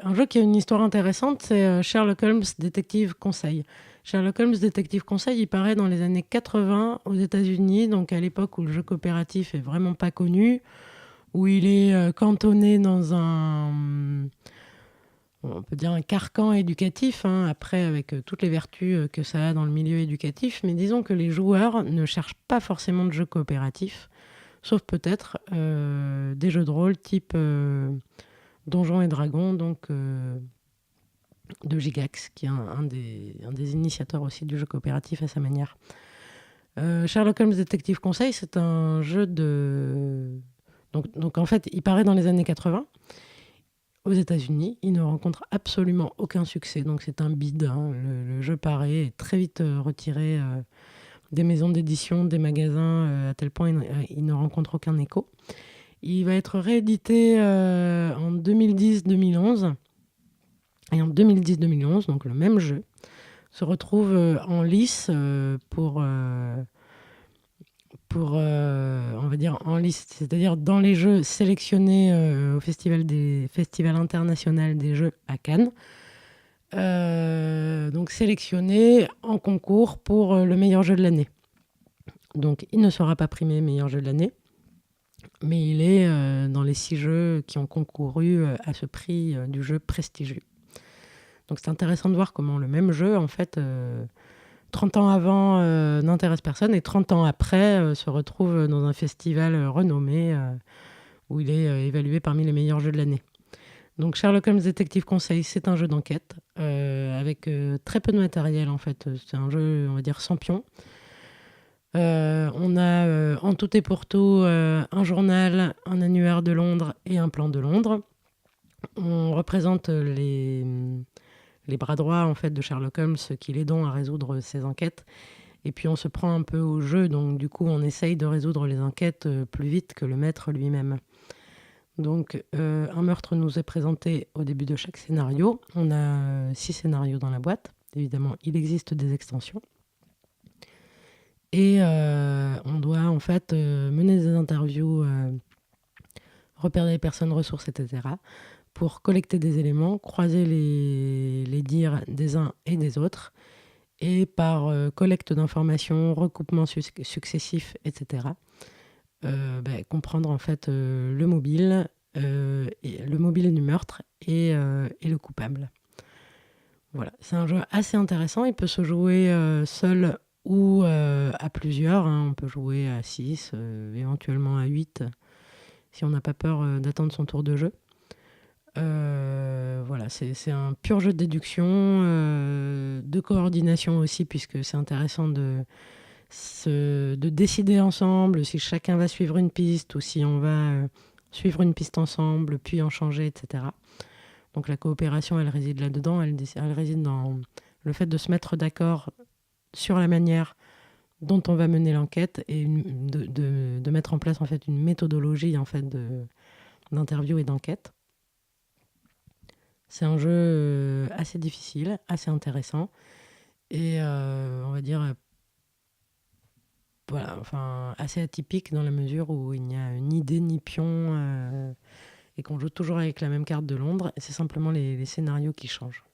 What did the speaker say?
Un jeu qui a une histoire intéressante, c'est Sherlock Holmes Détective Conseil. Sherlock Holmes Détective Conseil, il paraît dans les années 80 aux États-Unis, donc à l'époque où le jeu coopératif est vraiment pas connu, où il est cantonné dans on peut dire un carcan éducatif, hein, après avec toutes les vertus que ça a dans le milieu éducatif, mais disons que les joueurs ne cherchent pas forcément de jeux coopératifs, sauf peut-être des jeux de rôle type Donjons et Dragons, donc de Gigax, qui est un des initiateurs aussi du jeu coopératif à sa manière. Sherlock Holmes Détective Conseil, c'est un jeu de... Donc en fait, il paraît dans les années 80 aux États-Unis. Il ne rencontre absolument aucun succès, donc c'est un bide, hein. Le jeu paraît est très vite retiré des maisons d'édition, des magasins, à tel point il ne rencontre aucun écho. Il va être réédité en 2010-2011. Et en 2010-2011, donc le même jeu, se retrouve en lice on va dire, en lice, c'est-à-dire dans les jeux sélectionnés au Festival international des jeux à Cannes. Donc sélectionné en concours pour le meilleur jeu de l'année. Donc il ne sera pas primé meilleur jeu de l'année, mais il est dans les 6 jeux qui ont concouru à ce prix du jeu prestigieux. Donc c'est intéressant de voir comment le même jeu, en fait, 30 ans avant, n'intéresse personne et 30 ans après, se retrouve dans un festival renommé où il est évalué parmi les meilleurs jeux de l'année. Donc Sherlock Holmes Détective Conseil, c'est un jeu d'enquête avec très peu de matériel en fait. C'est un jeu, on va dire, sans pion. On a en tout et pour tout un journal, un annuaire de Londres et un plan de Londres. On représente les bras droits en fait de Sherlock Holmes qui l'aident à résoudre ses enquêtes. Et puis on se prend un peu au jeu, donc du coup on essaye de résoudre les enquêtes plus vite que le maître lui-même. Donc un meurtre nous est présenté au début de chaque scénario. On a 6 scénarios dans la boîte. Évidemment, il existe des extensions. Et on doit en fait mener des interviews, repérer les personnes ressources, etc. pour collecter des éléments, croiser les dires des uns et des autres, et par collecte d'informations, recoupement successifs, etc., comprendre en fait le mobile du meurtre et le coupable. Voilà, c'est un jeu assez intéressant. Il peut se jouer seul ou à plusieurs, hein. On peut jouer à 6, éventuellement à 8, si on n'a pas peur d'attendre son tour de jeu. Voilà, c'est un pur jeu de déduction, de coordination aussi, puisque c'est intéressant de décider ensemble si chacun va suivre une piste ou si on va suivre une piste ensemble, puis en changer, etc. Donc la coopération, elle réside là-dedans, elle réside dans le fait de se mettre d'accord sur la manière dont on va mener l'enquête et de mettre en place en fait une méthodologie en fait d'interview et d'enquête. C'est un jeu assez difficile, assez intéressant et on va dire voilà, enfin assez atypique dans la mesure où il n'y a ni dé ni pion et qu'on joue toujours avec la même carte de Londres. Et c'est simplement les scénarios qui changent.